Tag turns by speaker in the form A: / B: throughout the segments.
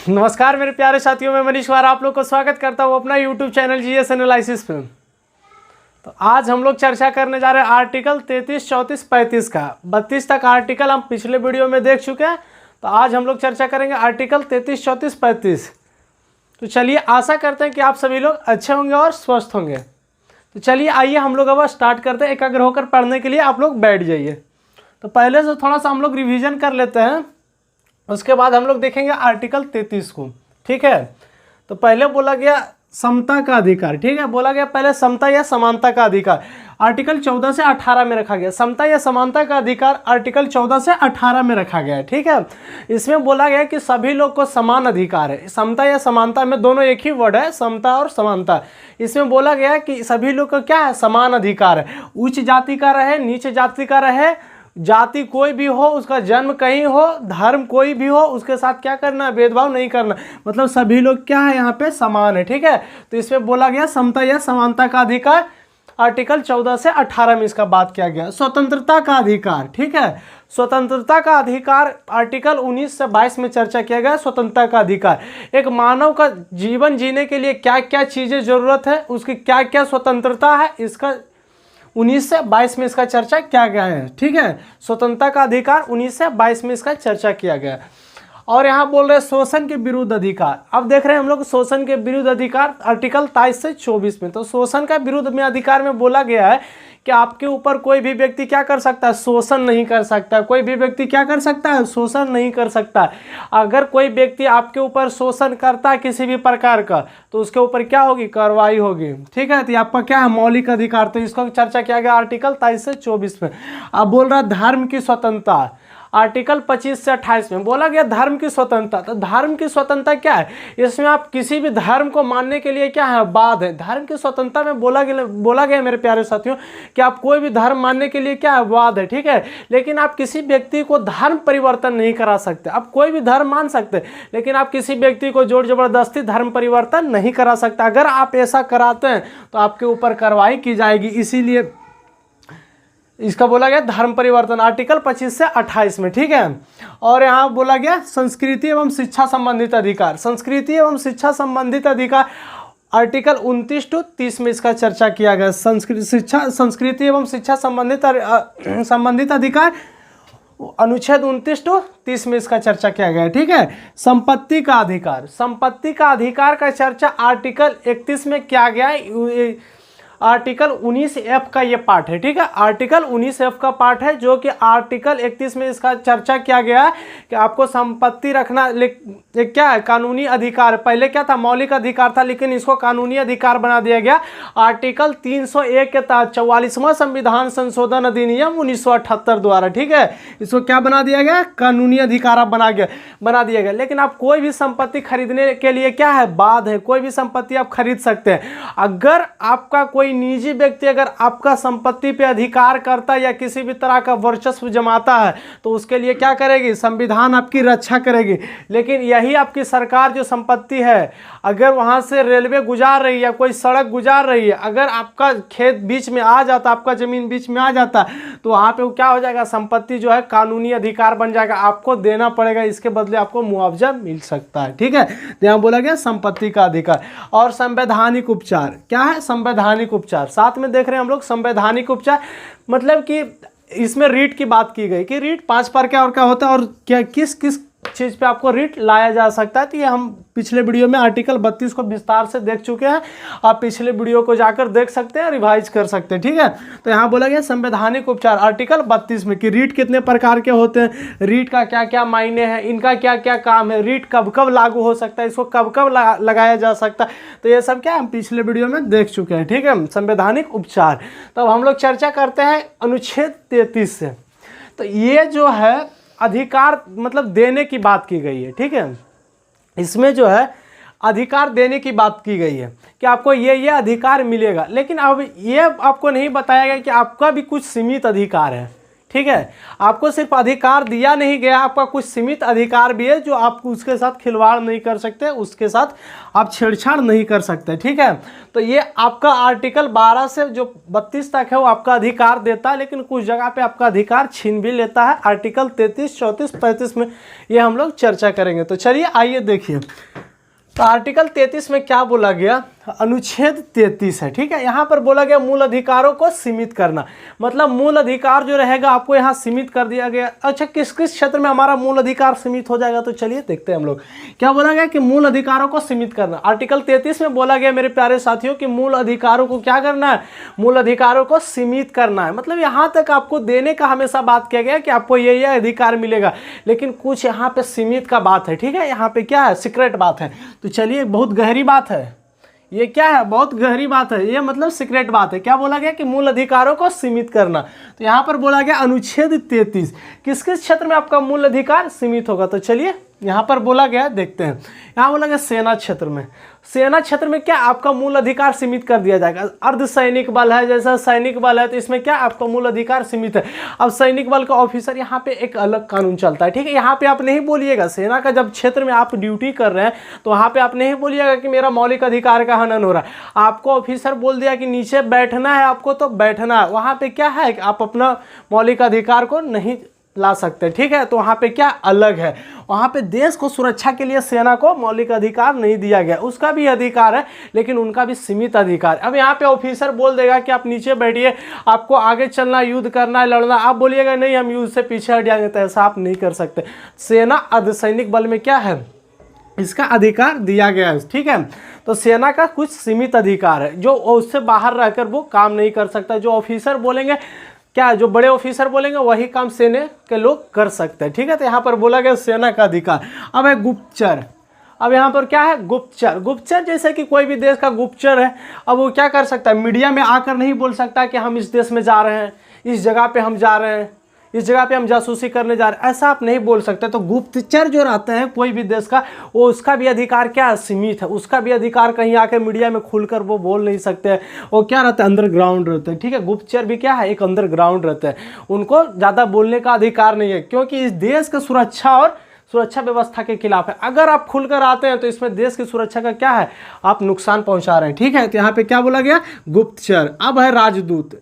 A: नमस्कार मेरे प्यारे साथियों, मैं मनीष कुमार आप लोग को स्वागत करता हूँ अपना यूट्यूब चैनल जीएस एनालिसिस पे। तो आज हम लोग चर्चा करने जा रहे हैं आर्टिकल 33, 34, 35 का। 32 तक आर्टिकल हम पिछले वीडियो में देख चुके हैं। तो आज हम लोग चर्चा करेंगे आर्टिकल 33, 34, 35। तो चलिए, आशा करते हैं कि आप सभी लोग अच्छे होंगे और स्वस्थ होंगे। तो चलिए आइए हम लोग अब स्टार्ट करते हैं। एकाग्र होकर पढ़ने के लिए आप लोग बैठ जाइए। तो पहले से थोड़ा सा हम लोग रिविज़न कर लेते हैं, उसके बाद हम लोग देखेंगे आर्टिकल 33 को। ठीक है, तो पहले बोला गया समता का अधिकार। ठीक है, बोला गया पहले समता या समानता का अधिकार आर्टिकल 14 से 18 में रखा गया। समता या समानता का अधिकार आर्टिकल 14 से 18 में रखा गया है। ठीक है, इसमें बोला गया कि सभी लोग को समान अधिकार है। समता या समानता में दोनों एक ही वर्ड है, समता और समानता। इसमें बोला गया कि सभी लोग को क्या है, समान अधिकार है। उच्च जाति का रहे, नीच जाति का रहे, जाति कोई भी हो, उसका जन्म कहीं हो, धर्म कोई भी हो, उसके साथ क्या करना है, भेदभाव नहीं करना। मतलब सभी लोग क्या है, यहाँ पे समान है। ठीक है, तो इसमें बोला गया समता या समानता का अधिकार आर्टिकल 14 से 18 में इसका बात किया गया। स्वतंत्रता का अधिकार, ठीक है, स्वतंत्रता का अधिकार आर्टिकल 19 से 22 में चर्चा किया गया। स्वतंत्रता का अधिकार, एक मानव का जीवन जीने के लिए क्या क्या चीज़ें जरूरत है, उसकी क्या क्या स्वतंत्रता है, इसका 19 से 22 में इसका चर्चा किया गया है। ठीक है, स्वतंत्रता का अधिकार 19 से 22 में इसका चर्चा किया गया। और यहाँ बोल रहे हैं शोषण के विरुद्ध अधिकार। अब देख रहे हैं हम लोग शोषण के विरुद्ध अधिकार आर्टिकल 23 से 24 में। तो शोषण का विरुद्ध में अधिकार में बोला गया है कि आपके ऊपर कोई भी व्यक्ति क्या कर सकता है, शोषण नहीं कर सकता। कोई भी व्यक्ति क्या कर सकता है, शोषण नहीं कर सकता। अगर कोई व्यक्ति आपके ऊपर शोषण करता है किसी भी प्रकार का, तो उसके ऊपर क्या होगी, कार्रवाई होगी। ठीक है, तो आपका क्या है, मौलिक अधिकार। तो इसका चर्चा किया गया आर्टिकल 23 से 24 में। अब बोल रहा धर्म की स्वतंत्रता आर्टिकल 25 से 28 में बोला गया धर्म की स्वतंत्रता। तो धर्म की स्वतंत्रता क्या है, इसमें आप किसी भी धर्म को मानने के लिए क्या है, बाध है। धर्म की स्वतंत्रता में बोला गया मेरे प्यारे साथियों कि आप कोई भी धर्म मानने के लिए क्या है, वाद है। ठीक है, लेकिन आप किसी व्यक्ति को धर्म परिवर्तन नहीं करा सकते। आप कोई भी धर्म मान सकते, लेकिन आप किसी व्यक्ति को जोर जबरदस्ती धर्म परिवर्तन नहीं करा सकते। अगर आप ऐसा कराते हैं तो आपके ऊपर कार्रवाई की जाएगी। इसीलिए इसका बोला गया धर्म परिवर्तन आर्टिकल 25 से 28 में। ठीक है, और यहाँ बोला गया संस्कृति एवं शिक्षा संबंधित अधिकार। संस्कृति एवं शिक्षा संबंधित अधिकार आर्टिकल 29 to 30 में इसका चर्चा किया गया। संस्कृति एवं शिक्षा संबंधित अधिकार अनुच्छेद 29 to 30 में इसका चर्चा किया गया है। ठीक है, संपत्ति का अधिकार। संपत्ति का अधिकार का चर्चा आर्टिकल 31 में किया गया है। आर्टिकल 19F का ये पार्ट है। ठीक है, आर्टिकल 19F का पार्ट है, जो कि आर्टिकल 31 में इसका चर्चा किया गया है कि आपको संपत्ति रखना एक क्या है, कानूनी अधिकार। पहले क्या था, मौलिक अधिकार था, लेकिन इसको कानूनी अधिकार बना दिया गया आर्टिकल 301 के तहत 44वां संविधान संशोधन अधिनियम 1978 द्वारा। ठीक है, इसको क्या बना दिया गया, कानूनी अधिकार बना दिया गया। लेकिन आप कोई भी संपत्ति खरीदने के लिए क्या है, बाध है। कोई भी संपत्ति आप खरीद सकते हैं। अगर आपका कोई निजी व्यक्ति अगर आपका संपत्ति पे अधिकार करता है या किसी भी तरह का वर्चस्व जमाता है, तो उसके लिए क्या करेगी, संविधान आपकी रक्षा करेगी। लेकिन यही आपकी सरकार जो संपत्ति है, अगर वहां से रेलवे गुजार रही है या कोई सड़क गुजार रही है, अगर आपका खेत बीच में आ जाता, आपका जमीन बीच में आ जाता, तो वहां पे क्या हो जाएगा, संपत्ति जो है कानूनी अधिकार बन जाएगा। आपको देना पड़ेगा, इसके बदले आपको मुआवजा मिल सकता है। ठीक है, तो यहाँ बोला गया संपत्ति का अधिकार। और संवैधानिक उपचार क्या है, संवैधानिक उपचार साथ में देख रहे हैं हम लोग। संवैधानिक उपचार मतलब कि इसमें रीट की बात की गई कि रीट 5 प्रकार और क्या होता है और क्या किस किस चीज़ पे आपको रीट लाया जा सकता है। तो ये हम पिछले वीडियो में आर्टिकल 32 को विस्तार से देख चुके हैं। आप पिछले वीडियो को जाकर देख सकते हैं, रिवाइज कर सकते हैं। ठीक है, तो यहाँ बोला गया संवैधानिक उपचार आर्टिकल 32 में कि रीट कितने प्रकार के होते हैं, रीट का क्या क्या मायने हैं, इनका क्या क्या काम है, रीट कब कब लागू हो सकता है, इसको कब कब लगाया जा सकता है। तो ये सब क्या हम पिछले वीडियो में देख चुके हैं। ठीक है, संवैधानिक उपचार। तो हम लोग चर्चा करते हैं अनुच्छेद 33 से। तो ये जो है अधिकार मतलब देने की बात की गई है। ठीक है, इसमें जो है अधिकार देने की बात की गई है कि आपको ये अधिकार मिलेगा। लेकिन अब ये आपको नहीं बताया गया कि आपका भी कुछ सीमित अधिकार है। ठीक है, आपको सिर्फ अधिकार दिया नहीं गया, आपका कुछ सीमित अधिकार भी है जो आप उसके साथ खिलवाड़ नहीं कर सकते, उसके साथ आप छेड़छाड़ नहीं कर सकते। ठीक है, तो ये आपका आर्टिकल 12 से जो 32 तक है वो आपका अधिकार देता है, लेकिन कुछ जगह पे आपका अधिकार छीन भी लेता है। आर्टिकल 33, 34, 35 में ये हम लोग चर्चा करेंगे। तो चलिए आइए देखिए, तो आर्टिकल 33 में क्या बोला गया, अनुच्छेद 33 है। ठीक है, यहाँ पर बोला गया मूल अधिकारों को सीमित करना, मतलब मूल अधिकार जो रहेगा आपको यहाँ सीमित कर दिया गया। अच्छा, किस किस क्षेत्र में हमारा मूल अधिकार सीमित हो जाएगा, तो चलिए देखते हैं हम लोग। क्या बोला गया कि मूल अधिकारों को सीमित करना। आर्टिकल 33 में बोला गया मेरे प्यारे साथियों कि मूल अधिकारों को क्या करना है, मूल अधिकारों को सीमित करना है। मतलब यहाँ तक आपको देने का हमेशा बात किया गया कि आपको ये अधिकार मिलेगा, लेकिन कुछ यहाँ पे सीमित का बात है। ठीक है, यहाँ पे क्या है, सीक्रेट बात है। तो चलिए, बहुत गहरी बात है ये, क्या है, बहुत गहरी बात है ये, मतलब सीक्रेट बात है। क्या बोला गया कि मूल अधिकारों को सीमित करना। तो यहाँ पर बोला गया अनुच्छेद 33 किस किस क्षेत्र में आपका मूल अधिकार सीमित होगा। तो चलिए यहाँ पर बोला गया, देखते हैं। यहाँ बोला गया सेना क्षेत्र में, सेना क्षेत्र में क्या आपका मूल अधिकार सीमित कर दिया जाएगा। अर्धसैनिक बल है, जैसा सैनिक बल है, तो इसमें क्या आपका मूल अधिकार सीमित है। अब सैनिक बल का ऑफिसर, यहाँ पे एक अलग कानून चलता है। ठीक है, यहाँ पे आप नहीं बोलिएगा, सेना का जब क्षेत्र में आप ड्यूटी कर रहे हैं तो वहाँ पे आप नहीं बोलिएगा कि मेरा मौलिक अधिकार का हनन हो रहा है। आपको ऑफिसर बोल दिया कि नीचे बैठना है आपको, तो बैठना है। वहाँ पे क्या है कि आप अपना मौलिक अधिकार को नहीं ला सकते। ठीक है, तो वहाँ पे क्या अलग है, वहाँ पे देश को सुरक्षा के लिए सेना को मौलिक अधिकार नहीं दिया गया, उसका भी अधिकार है लेकिन उनका भी सीमित अधिकार। अब यहाँ पे ऑफिसर बोल देगा कि आप नीचे बैठिए, आपको आगे चलना, युद्ध करना है, लड़ना, आप बोलिएगा नहीं हम युद्ध से पीछे हट जाएंगे, तो ऐसा आप नहीं कर सकते। सेना अर्धसैनिक बल में क्या है, इसका अधिकार दिया गया है। ठीक है, तो सेना का कुछ सीमित अधिकार है जो उससे बाहर रहकर वो काम नहीं कर सकता। जो ऑफिसर बोलेंगे, क्या जो बड़े ऑफिसर बोलेंगे वही काम सेना के लोग कर सकते हैं। ठीक है, तो यहाँ पर बोला गया सेना का अधिकार। अब है गुप्तचर। अब यहाँ पर क्या है, गुप्तचर। गुप्तचर जैसे कि कोई भी देश का गुप्तचर है, अब वो क्या कर सकता है, मीडिया में आकर नहीं बोल सकता कि हम इस देश में जा रहे हैं, इस जगह पे हम जा रहे हैं, इस जगह पे हम जासूसी करने जा रहे हैं, ऐसा आप नहीं बोल सकते। तो गुप्तचर जो रहते हैं कोई भी देश का, वो उसका भी अधिकार क्या है, सीमित है। उसका भी अधिकार कहीं आके मीडिया में खुलकर वो बोल नहीं सकते हैं। वो क्या रहता है, अंडरग्राउंड रहते हैं। ठीक है, गुप्तचर भी क्या है, एक अंडरग्राउंड रहते हैं, उनको ज़्यादा बोलने का अधिकार नहीं है, क्योंकि इस देश की सुरक्षा और सुरक्षा व्यवस्था के खिलाफ है। अगर आप खुलकर आते हैं तो इसमें देश की सुरक्षा का क्या है, आप नुकसान पहुंचा रहे हैं। ठीक है, तो यहाँ पे क्या बोला गया, गुप्तचर। अब है राजदूत।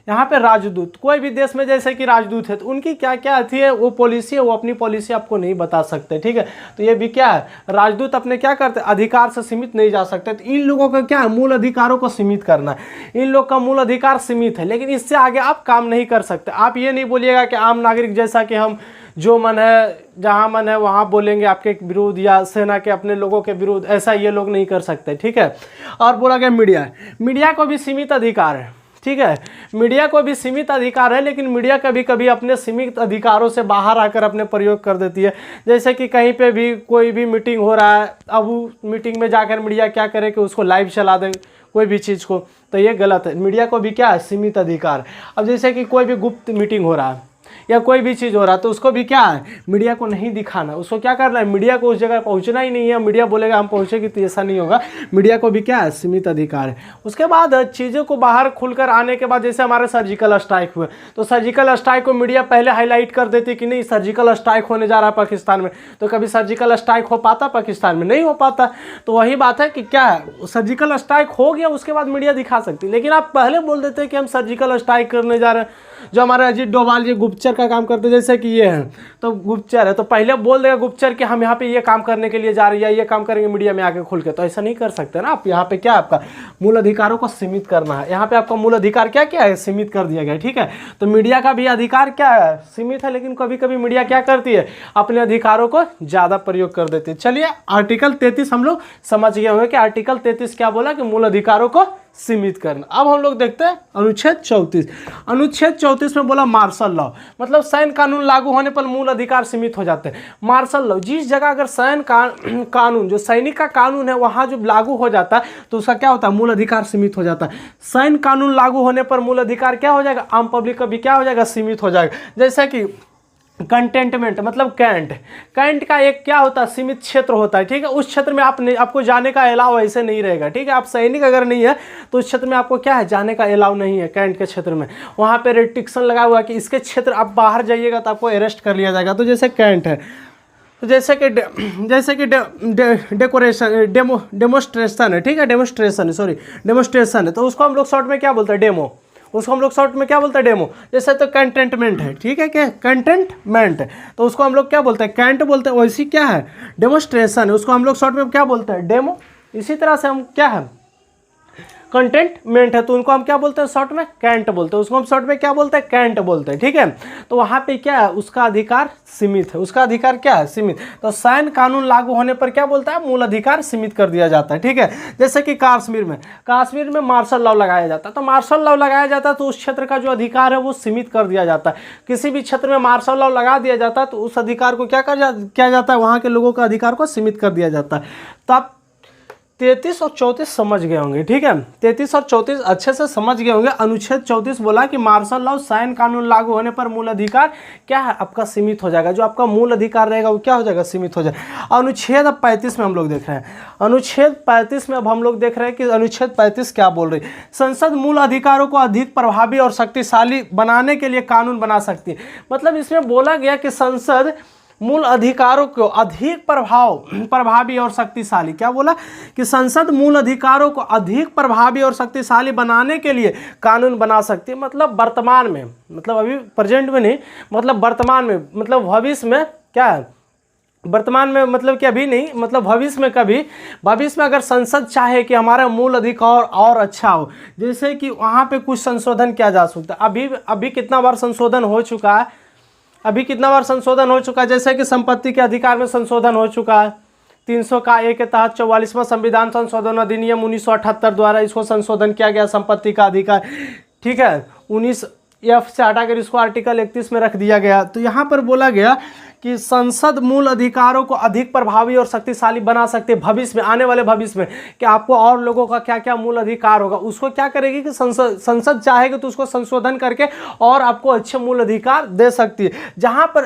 A: यहाँ पे राजदूत, कोई भी देश में जैसे कि राजदूत है तो उनकी क्या क्या आती है, वो पॉलिसी है, वो अपनी पॉलिसी आपको नहीं बता सकते। ठीक है, तो ये भी क्या है, राजदूत अपने क्या करते हैं, अधिकार से सीमित नहीं जा सकते। तो इन लोगों का क्या है, मूल अधिकारों को सीमित करना है। इन लोग का मूल अधिकार सीमित है, लेकिन इससे आगे आप काम नहीं कर सकते। आप ये नहीं बोलिएगा कि आम नागरिक जैसा कि हम जो मन है, जहाँ मन है वहाँ बोलेंगे आपके विरुद्ध या सेना के अपने लोगों के विरुद्ध, ऐसा ये लोग नहीं कर सकते। ठीक है, और बोला गया मीडिया। मीडिया को भी सीमित अधिकार है। ठीक है, मीडिया को भी सीमित अधिकार है, लेकिन मीडिया कभी कभी अपने सीमित अधिकारों से बाहर आकर अपने प्रयोग कर देती है। जैसे कि कहीं पे भी कोई भी मीटिंग हो रहा है, अब वो मीटिंग में जाकर मीडिया क्या करे कि उसको लाइव चला दें कोई भी चीज़ को, तो ये गलत है। मीडिया को भी क्या है, सीमित अधिकार। अब जैसे कि कोई भी गुप्त मीटिंग हो रहा है या कोई भी चीज़ हो रहा है, तो उसको भी क्या है, मीडिया को नहीं दिखाना, उसको क्या करना है, मीडिया को उस जगह पहुंचना ही नहीं है। मीडिया बोलेगा हम पहुंचेगी, तो ऐसा नहीं होगा। मीडिया को भी क्या है, सीमित अधिकार है। उसके बाद चीज़ों को बाहर खुलकर आने के बाद, जैसे हमारे सर्जिकल स्ट्राइक हुए, तो सर्जिकल स्ट्राइक को मीडिया पहले हाईलाइट कर देती कि नहीं सर्जिकल स्ट्राइक होने जा रहा है पाकिस्तान में, तो कभी सर्जिकल स्ट्राइक हो पाता पाकिस्तान में, नहीं हो पाता। तो वही बात है कि क्या है, सर्जिकल स्ट्राइक हो गया उसके बाद मीडिया दिखा सकती, लेकिन आप पहले बोल देते हैं कि हम सर्जिकल स्ट्राइक करने जा रहे हैं। जो हमारे अजीत डोभाल ये गुप्तचर का काम करते, जैसे कि ये हैं तो गुप्तचर है, तो पहले बोल देगा गुप्तचर कि हम यहाँ पे ये काम करने के लिए जा रहे हैं, ये काम करेंगे मीडिया में आके खुल के, तो ऐसा नहीं कर सकते ना आप। यहाँ पे क्या आपका मूल अधिकारों को सीमित करना है। यहाँ पे आपका मूल अधिकार क्या क्या है, सीमित कर दिया गया। ठीक है, तो मीडिया का भी अधिकार क्या है, सीमित है, लेकिन कभी कभी मीडिया क्या करती है, अपने अधिकारों को ज़्यादा प्रयोग कर देती है। चलिए, आर्टिकल 33 हम लोग समझ गए होंगे कि आर्टिकल 33 क्या बोला कि मूल अधिकारों को सीमित करना। अब हम लोग देखते हैं अनुच्छेद 34। अनुच्छेद 34 में बोला मार्शल लॉ, मतलब सैन्य कानून लागू होने पर मूल अधिकार सीमित हो जाते हैं। मार्शल लॉ, जिस जगह अगर सैन्य कानून जो सैनिक का कानून है वहाँ जो लागू हो जाता है तो उसका क्या होता है, मूल अधिकार सीमित हो जाता है। सैन्य कानून लागू होने पर मूल अधिकार क्या हो जाएगा, आम पब्लिक का भी क्या हो जाएगा, सीमित हो जाएगा। जैसे कि कंटेनमेंट मतलब कैंट, कैंट का एक क्या होता है, सीमित क्षेत्र होता है, ठीक है। उस क्षेत्र में आपको जाने का अलाउ ऐसे नहीं रहेगा, ठीक है। आप सैनिक अगर नहीं है तो उस क्षेत्र में आपको क्या है, जाने का अलाउ नहीं है कैंट के क्षेत्र में। वहाँ पे रेस्ट्रिक्शन लगा हुआ है कि इसके क्षेत्र आप बाहर जाइएगा तो आपको अरेस्ट कर लिया जाएगा। तो जैसे कैंट है, तो जैसे कि डेकोरेशन डेमोस्ट्रेशन है, ठीक है, डेमोस्ट्रेशन है, तो उसको हम लोग शॉर्ट में क्या बोलते हैं, डेमो। उसको हम लोग शॉर्ट में क्या बोलते हैं, डेमो। जैसे तो कंटेनमेंट है, ठीक है, क्या कंटेनमेंट है, तो उसको हम लोग क्या बोलते हैं, कैंट बोलते हैं। वैसी क्या है, डेमोस्ट्रेशन है, उसको हम लोग शॉर्ट में क्या बोलते हैं, डेमो। इसी तरह से हम क्या है, कंटेनमेंट है, तो उनको हम क्या बोलते हैं, शॉर्ट में कैंट बोलते हैं। उसको हम शॉर्ट में क्या बोलते हैं, कैंट बोलते हैं, ठीक है। तो वहाँ पे क्या है, उसका अधिकार सीमित है, उसका अधिकार क्या है, सीमित। तो सैन्य कानून लागू होने पर क्या बोलता है, मूल अधिकार सीमित कर दिया जाता है, ठीक है। जैसे कि कश्मीर में मार्शल लॉ लगाया जाता है, तो मार्शल लॉ लगाया जाता है तो उस क्षेत्र का जो अधिकार है वो सीमित कर दिया जाता है। किसी भी क्षेत्र में मार्शल लॉ लगा दिया जाता है तो उस अधिकार को किया जाता है, वहाँ के लोगों का अधिकार को सीमित कर दिया जाता है। तो आप 33 और 34 समझ गए होंगे, ठीक है। 33 और 34 अच्छे से समझ गए होंगे। अनुच्छेद 34 बोला कि मार्शल लॉ सैन्य कानून लागू होने पर मूल अधिकार क्या है, आपका सीमित हो जाएगा। जो आपका मूल अधिकार रहेगा वो क्या हो जाएगा, सीमित हो जाएगा। अनुच्छेद अब 35 में हम लोग देख रहे हैं। अनुच्छेद 35 में अब हम लोग देख रहे हैं कि अनुच्छेद 35 क्या बोल रही है। संसद मूल अधिकारों को अधिक प्रभावी और शक्तिशाली बनाने के लिए कानून बना सकती है। मतलब इसमें बोला गया कि संसद मूल अधिकारों को अधिक प्रभावी और शक्तिशाली, क्या बोला कि संसद मूल अधिकारों को अधिक प्रभावी और शक्तिशाली बनाने के लिए कानून बना सकती है। मतलब वर्तमान में, मतलब अभी प्रेजेंट में नहीं, मतलब वर्तमान में, मतलब भविष्य में क्या है, वर्तमान में मतलब कि अभी नहीं, मतलब भविष्य में कभी, भविष्य में अगर संसद चाहे कि हमारा मूल अधिकार और अच्छा हो, जैसे कि वहाँ पे कुछ संशोधन किया जा सकता है। अभी कितना बार संशोधन हो चुका है, जैसे कि संपत्ति के अधिकार में संशोधन हो चुका है 300 का ए के तहत 44वां संविधान संशोधन अधिनियम 1978 द्वारा इसको संशोधन किया गया, संपत्ति का अधिकार, ठीक है। 19F से हटाकर इसको आर्टिकल 31 में रख दिया गया। तो यहाँ पर बोला गया कि संसद मूल अधिकारों को अधिक प्रभावी और शक्तिशाली बना सकते हैं भविष्य में, आने वाले भविष्य में, कि आपको और लोगों का क्या क्या मूल अधिकार होगा, उसको क्या करेगी कि संसद चाहेगी तो उसको संशोधन करके और आपको अच्छे मूल अधिकार दे सकती है। जहां पर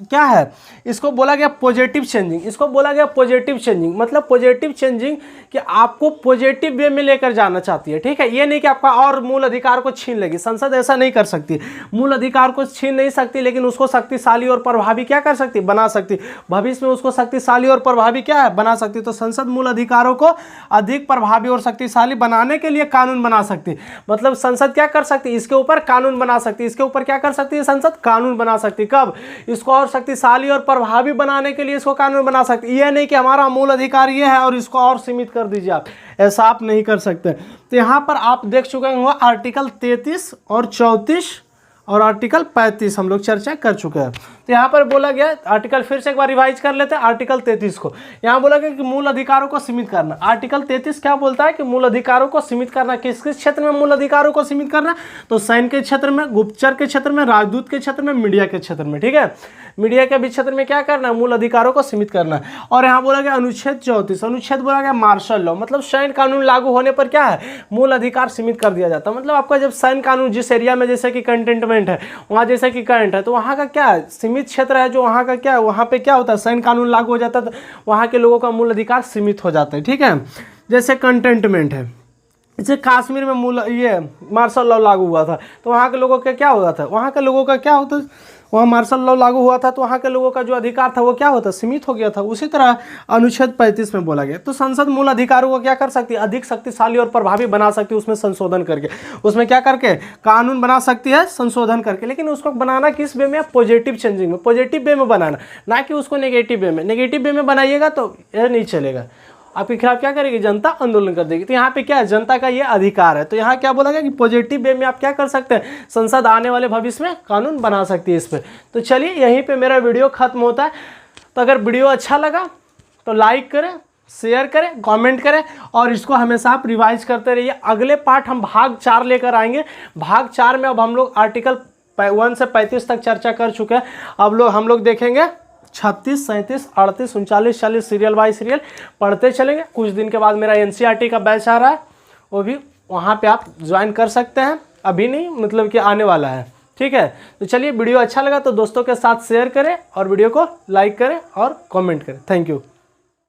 A: क्या है, इसको बोला गया पॉजिटिव चेंजिंग, मतलब पॉजिटिव चेंजिंग कि आपको पॉजिटिव वे में लेकर जाना चाहती है, ठीक है। ये नहीं कि आपका और मूल अधिकार को छीन लेगी, संसद ऐसा नहीं कर सकती, मूल अधिकार को छीन नहीं सकती, लेकिन उसको शक्तिशाली और प्रभावी क्या कर सकती, बना सकती। भविष्य में उसको शक्तिशाली और प्रभावी क्या है, बना सकती। तो संसद मूल अधिकारों को अधिक प्रभावी और शक्तिशाली बनाने के लिए कानून बना सकती, मतलब संसद क्या कर सकती, इसके ऊपर कानून बना सकती, इसके ऊपर क्या कर सकती है, संसद कानून बना सकती। कब, इसको और शक्तिशाली और प्रभावी बनाने के लिए इसको कानून बना सकती। यह नहीं कि हमारा मूल अधिकार ये है और इसको और सीमित कर दीजिए, आप ऐसा आप नहीं कर सकते। तो यहाँ पर आप देख चुके होंगे आर्टिकल 33 और 34 और आर्टिकल 35 हम लोग चर्चा कर चुके हैं। तो यहाँ पर बोला गया, आर्टिकल फिर से एक बार रिवाइज कर लेते हैं आर्टिकल 33 को। यहाँ बोला गया कि मूल अधिकारों को सीमित करना। आर्टिकल 33 क्या बोलता है कि मूल अधिकारों को सीमित करना। किस किस क्षेत्र में मूल अधिकारों को सीमित करना, तो सैन्य के क्षेत्र में, गुप्तचर के क्षेत्र में, राजदूत के क्षेत्र में, मीडिया के क्षेत्र में, ठीक है। मीडिया के भी क्षेत्र में क्या करना, मूल अधिकारों को सीमित करना। और यहाँ बोला गया अनुच्छेद 34, अनुच्छेद बोला गया मार्शल लॉ, मतलब सैन्य कानून लागू होने पर क्या है, मूल अधिकार सीमित कर दिया जाता है। मतलब आपका जब सैन्य कानून जिस एरिया में जैसे कि कंटेनमेंट है, वहाँ जैसे कि करंट है, तो वहाँ का क्या है, सीमित क्षेत्र है जो वहाँ का क्या है, वहाँ पे क्या होता है, सैन्य कानून लागू हो जाता है तो वहाँ के लोगों का मूल अधिकार सीमित हो जाता है, ठीक है। जैसे कंटेनमेंट है, जैसे कश्मीर में मूल ये मार्शल लॉ लागू हुआ था तो वहाँ के लोगों का क्या हुआ था, वहाँ के लोगों का क्या होता, वहाँ मार्शल लॉ लागू हुआ था तो वहाँ के लोगों का जो अधिकार था वो क्या होता, सीमित हो गया था। उसी तरह अनुच्छेद 35 में बोला गया तो संसद मूल अधिकारों को क्या कर सकती है, अधिक शक्तिशाली और प्रभावी बना सकती है, उसमें संशोधन करके, उसमें क्या करके कानून बना सकती है, संशोधन करके। लेकिन उसको बनाना किस वे में, पॉजिटिव चेंजिंग में, पॉजिटिव वे में बनाना, ना कि उसको नेगेटिव वे में। नेगेटिव वे में बनाइएगा तो यह नहीं चलेगा, आपके खिलाफ क्या करेगी, जनता आंदोलन कर देगी। तो यहाँ पे क्या है, जनता का ये अधिकार है। तो यहाँ क्या बोला गया कि पॉजिटिव वे में आप क्या कर सकते हैं, संसद आने वाले भविष्य में कानून बना सकती है इस पर। तो चलिए यहीं पे मेरा वीडियो खत्म होता है। तो अगर वीडियो अच्छा लगा तो लाइक करें, शेयर करें, कमेंट करें और इसको हमेशा आप रिवाइज करते रहिए। अगले पार्ट हम भाग 4 लेकर आएंगे। भाग 4 में अब हम लोग आर्टिकल 1 से 35 तक चर्चा कर चुके हैं। अब हम लोग देखेंगे 36, 37, 38, 39, 40 सीरियल बाय सीरियल पढ़ते चलेंगे। कुछ दिन के बाद मेरा NCERT का बैच आ रहा है, वो भी वहाँ पे आप ज्वाइन कर सकते हैं। अभी नहीं, मतलब कि आने वाला है। ठीक है। तो चलिए वीडियो अच्छा लगा तो दोस्तों के साथ शेयर करें और वीडियो को लाइक करें और कमेंट करें। Thank you.